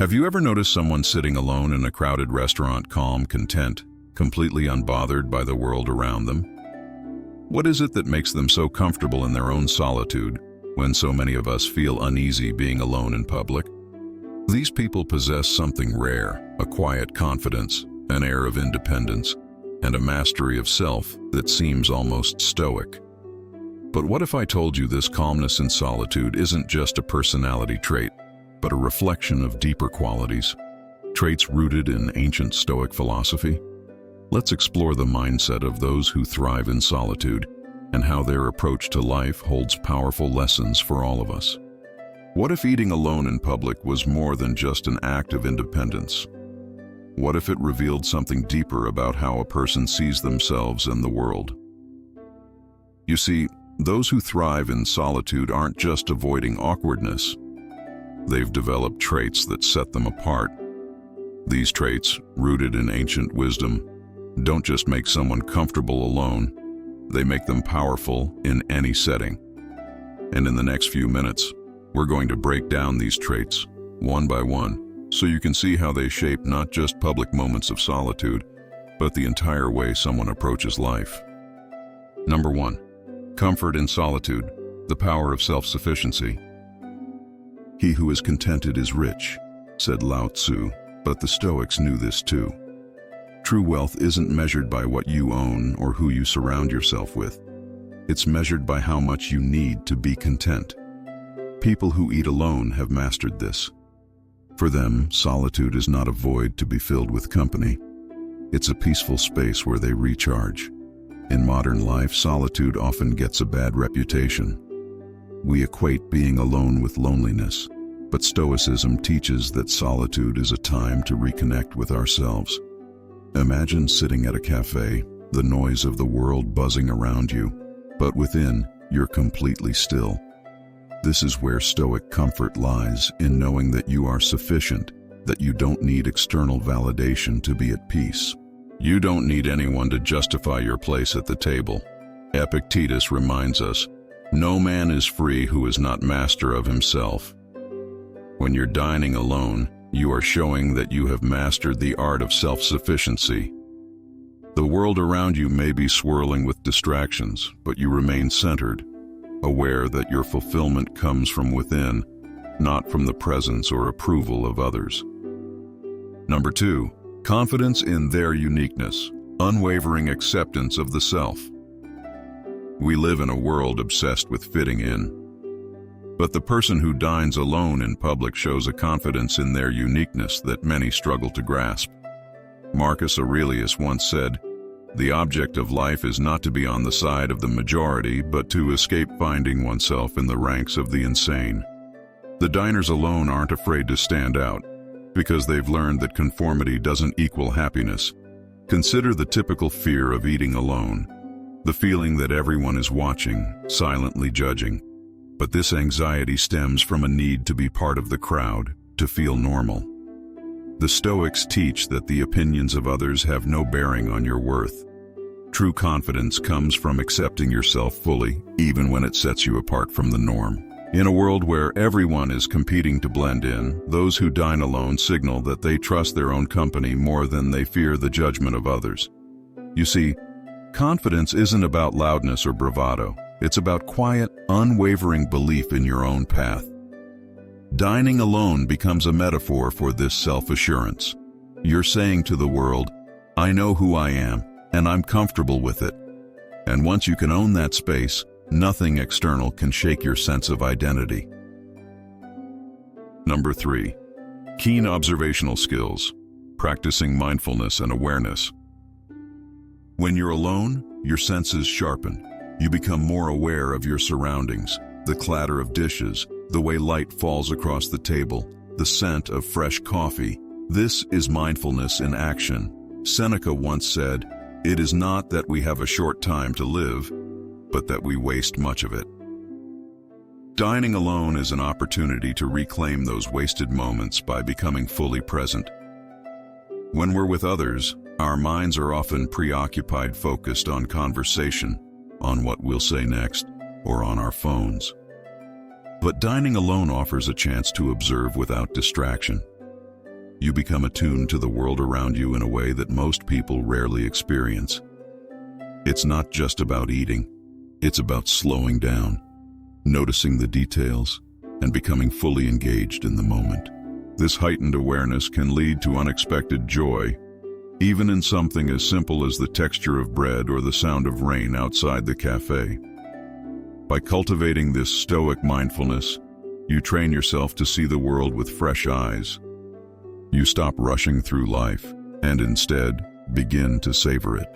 Have you ever noticed someone sitting alone in a crowded restaurant, calm, content, completely unbothered by the world around them? What is it that makes them so comfortable in their own solitude when so many of us feel uneasy being alone in public? These people possess something rare, a quiet confidence, an air of independence, and a mastery of self that seems almost stoic. But what if I told you this calmness in solitude isn't just a personality trait, but a reflection of deeper qualities, traits rooted in ancient Stoic philosophy? Let's explore the mindset of those who thrive in solitude and how their approach to life holds powerful lessons for all of us. What if eating alone in public was more than just an act of independence? What if it revealed something deeper about how a person sees themselves and the world? You see, those who thrive in solitude aren't just avoiding awkwardness. They've developed traits that set them apart. These traits, rooted in ancient wisdom, don't just make someone comfortable alone, they make them powerful in any setting. And in the next few minutes, we're going to break down these traits, one by one, so you can see how they shape not just public moments of solitude, but the entire way someone approaches life. Number 1. Comfort in solitude, the power of self-sufficiency. "He who is contented is rich," said Lao Tzu, but the Stoics knew this too. True wealth isn't measured by what you own or who you surround yourself with. It's measured by how much you need to be content. People who eat alone have mastered this. For them, solitude is not a void to be filled with company. It's a peaceful space where they recharge. In modern life, solitude often gets a bad reputation. We equate being alone with loneliness, but Stoicism teaches that solitude is a time to reconnect with ourselves. Imagine sitting at a cafe, the noise of the world buzzing around you, but within, you're completely still. This is where Stoic comfort lies, in knowing that you are sufficient, that you don't need external validation to be at peace. You don't need anyone to justify your place at the table. Epictetus reminds us, "No man is free who is not master of himself." When you're dining alone, you are showing that you have mastered the art of self-sufficiency. The world around you may be swirling with distractions, but you remain centered, aware that your fulfillment comes from within, not from the presence or approval of others. Number 2, confidence in their uniqueness, unwavering acceptance of the self. We live in a world obsessed with fitting in. But the person who dines alone in public shows a confidence in their uniqueness that many struggle to grasp. Marcus Aurelius once said, "The object of life is not to be on the side of the majority, but to escape finding oneself in the ranks of the insane." The diners alone aren't afraid to stand out, because they've learned that conformity doesn't equal happiness. Consider the typical fear of eating alone, the feeling that everyone is watching, silently judging. But this anxiety stems from a need to be part of the crowd, to feel normal. The Stoics teach that the opinions of others have no bearing on your worth. True confidence comes from accepting yourself fully, even when it sets you apart from the norm. In a world where everyone is competing to blend in, those who dine alone signal that they trust their own company more than they fear the judgment of others. You see, confidence isn't about loudness or bravado. It's about quiet, unwavering belief in your own path. Dining alone becomes a metaphor for this self-assurance. You're saying to the world, "I know who I am, and I'm comfortable with it." And once you can own that space, nothing external can shake your sense of identity. Number 3, keen observational skills, practicing mindfulness and awareness. When you're alone, your senses sharpen. You become more aware of your surroundings, the clatter of dishes, the way light falls across the table, the scent of fresh coffee. This is mindfulness in action. Seneca once said, "It is not that we have a short time to live, but that we waste much of it." Dining alone is an opportunity to reclaim those wasted moments by becoming fully present. When we're with others, our minds are often preoccupied, focused on conversation, on what we'll say next, or on our phones. But dining alone offers a chance to observe without distraction. you become attuned to the world around you in a way that most people rarely experience. It's not just about eating, it's about slowing down, noticing the details, and becoming fully engaged in the moment. This heightened awareness can lead to unexpected joy, even in something as simple as the texture of bread or the sound of rain outside the cafe. By cultivating this Stoic mindfulness, you train yourself to see the world with fresh eyes. You stop rushing through life and instead begin to savor it.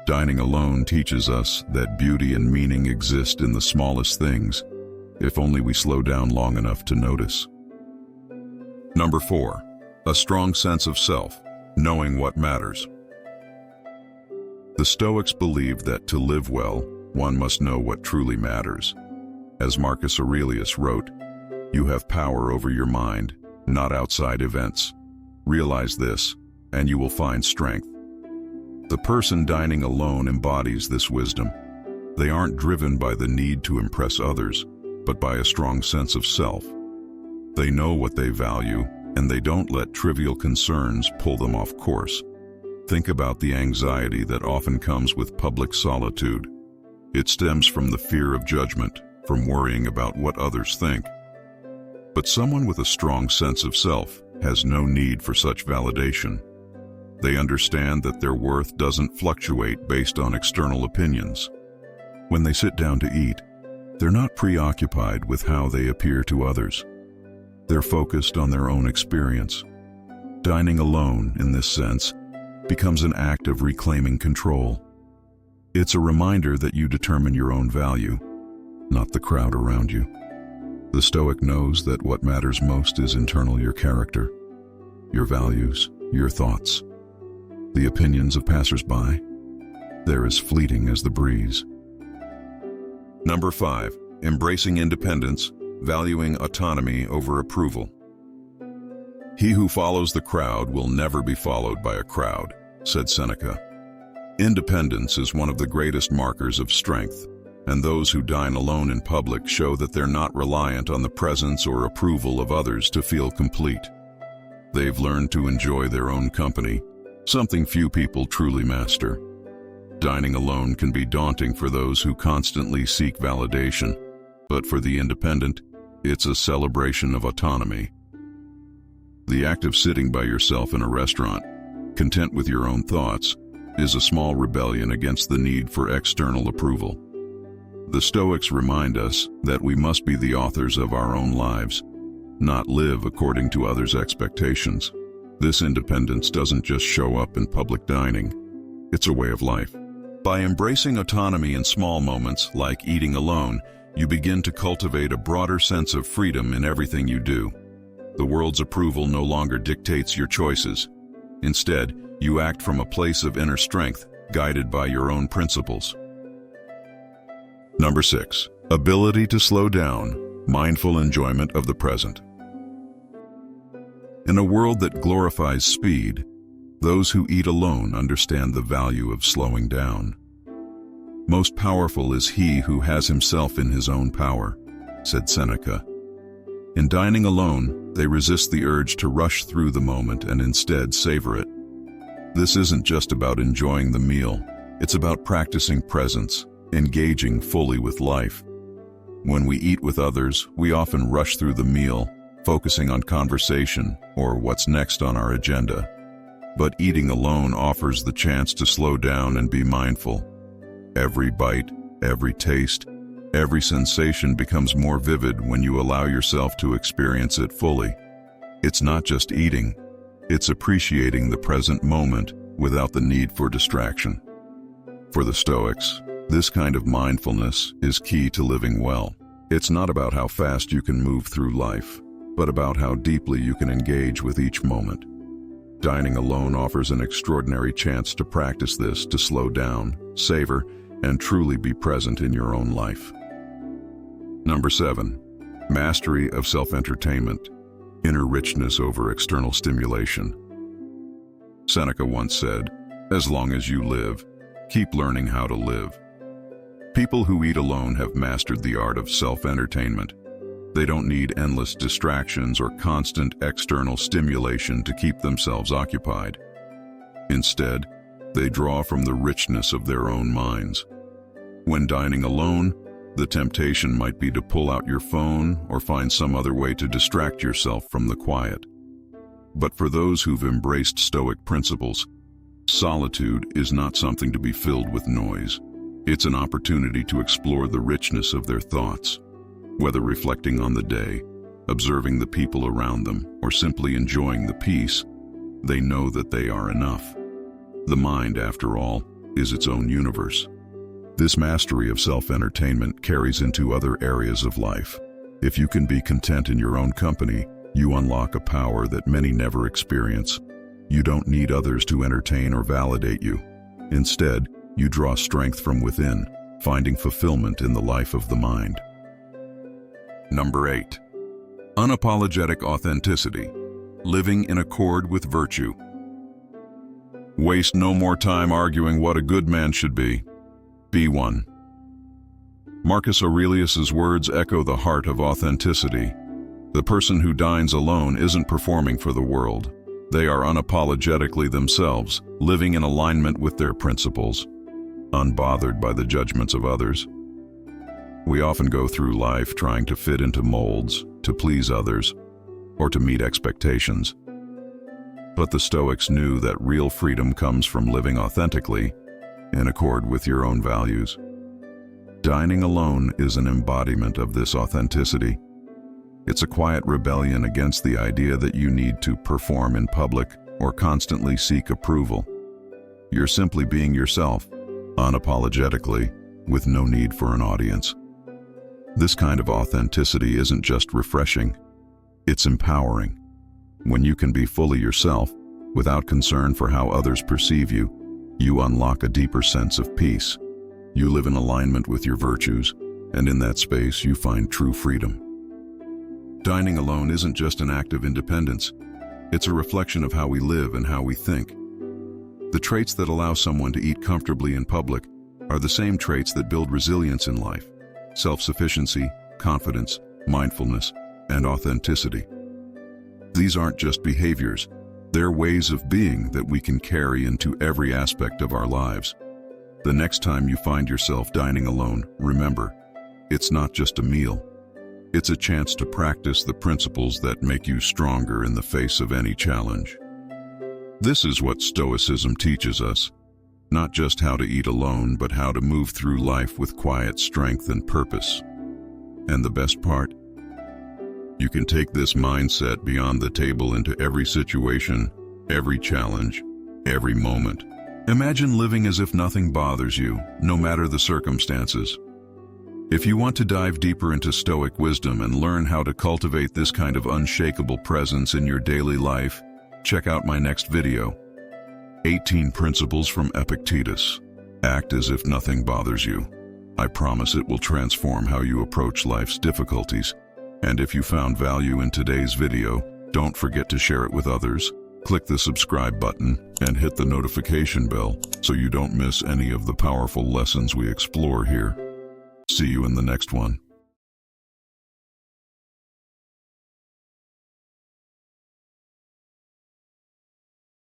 Dining alone teaches us that beauty and meaning exist in the smallest things, if only we slow down long enough to notice. Number 4, a strong sense of self, knowing what matters. The Stoics believed that to live well, one must know what truly matters. As Marcus Aurelius wrote, "You have power over your mind, not outside events. Realize this, and you will find strength." The person dining alone embodies this wisdom. They aren't driven by the need to impress others, but by a strong sense of self. They know what they value, and they don't let trivial concerns pull them off course. Think about the anxiety that often comes with public solitude. It stems from the fear of judgment, from worrying about what others think. But someone with a strong sense of self has no need for such validation. They understand that their worth doesn't fluctuate based on external opinions. When they sit down to eat, they're not preoccupied with how they appear to others. They're focused on their own experience. Dining alone, in this sense, becomes an act of reclaiming control. It's a reminder that you determine your own value, not the crowd around you. The Stoic knows that what matters most is internal: your character, your values, your thoughts. The opinions of passers-by, they're as fleeting as the breeze. Number 5, embracing independence, valuing autonomy over approval. "He who follows the crowd will never be followed by a crowd," said Seneca. Independence is one of the greatest markers of strength, and those who dine alone in public show that they're not reliant on the presence or approval of others to feel complete. They've learned to enjoy their own company, something few people truly master. Dining alone can be daunting for those who constantly seek validation, but for the independent, it's a celebration of autonomy. The act of sitting by yourself in a restaurant, content with your own thoughts, is a small rebellion against the need for external approval. The Stoics remind us that we must be the authors of our own lives, not live according to others' expectations. This independence doesn't just show up in public dining, it's a way of life. By embracing autonomy in small moments, like eating alone, you begin to cultivate a broader sense of freedom in everything you do. The world's approval no longer dictates your choices. Instead, you act from a place of inner strength, guided by your own principles. Number 6, ability to slow down, mindful enjoyment of the present. In a world that glorifies speed, those who eat alone understand the value of slowing down. "Most powerful is he who has himself in his own power," said Seneca. In dining alone, they resist the urge to rush through the moment and instead savor it. This isn't just about enjoying the meal, it's about practicing presence, engaging fully with life. When we eat with others, we often rush through the meal, focusing on conversation or what's next on our agenda. But eating alone offers the chance to slow down and be mindful. Every bite, every taste, every sensation becomes more vivid when you allow yourself to experience it fully. It's not just eating, it's appreciating the present moment without the need for distraction. For the Stoics, this kind of mindfulness is key to living well. It's not about how fast you can move through life, but about how deeply you can engage with each moment. Dining alone offers an extraordinary chance to practice this, to slow down, savor, and truly be present in your own life. Number 7, mastery of self-entertainment, inner richness over external stimulation. Seneca once said, "As long as you live, keep learning how to live." People who eat alone have mastered the art of self-entertainment. They don't need endless distractions or constant external stimulation to keep themselves occupied. Instead, they draw from the richness of their own minds. When dining alone, the temptation might be to pull out your phone or find some other way to distract yourself from the quiet. But for those who've embraced Stoic principles, solitude is not something to be filled with noise. It's an opportunity to explore the richness of their thoughts. Whether reflecting on the day, observing the people around them, or simply enjoying the peace, they know that they are enough. The mind, after all, is its own universe. This mastery of self-entertainment carries into other areas of life. If you can be content in your own company, you unlock a power that many never experience. You don't need others to entertain or validate you. Instead, you draw strength from within, finding fulfillment in the life of the mind. Number 8. Unapologetic authenticity. Living in accord with virtue. Waste no more time arguing what a good man should be. Be one. Marcus Aurelius's words echo the heart of authenticity. The person who dines alone isn't performing for the world. They are unapologetically themselves, living in alignment with their principles, unbothered by the judgments of others. We often go through life trying to fit into molds, to please others, or to meet expectations. But the Stoics knew that real freedom comes from living authentically, in accord with your own values. Dining alone is an embodiment of this authenticity. It's a quiet rebellion against the idea that you need to perform in public or constantly seek approval. You're simply being yourself, unapologetically, with no need for an audience. This kind of authenticity isn't just refreshing, it's empowering. When you can be fully yourself, without concern for how others perceive you, you unlock a deeper sense of peace. You live in alignment with your virtues, and in that space you find true freedom. Dining alone isn't just an act of independence. It's a reflection of how we live and how we think. The traits that allow someone to eat comfortably in public are the same traits that build resilience in life: self-sufficiency, confidence, mindfulness, and authenticity. These aren't just behaviors. They're ways of being that we can carry into every aspect of our lives. The next time you find yourself dining alone, remember, it's not just a meal. It's a chance to practice the principles that make you stronger in the face of any challenge. This is what Stoicism teaches us, not just how to eat alone, but how to move through life with quiet strength and purpose. And the best part? You can take this mindset beyond the table into every situation, every challenge, every moment. Imagine living as if nothing bothers you, no matter the circumstances. If you want to dive deeper into Stoic wisdom and learn how to cultivate this kind of unshakable presence in your daily life, check out my next video. 18 Principles from Epictetus. Act as if nothing bothers you. I promise it will transform how you approach life's difficulties. And if you found value in today's video, don't forget to share it with others. Click the subscribe button and hit the notification bell so you don't miss any of the powerful lessons we explore here. See you in the next one.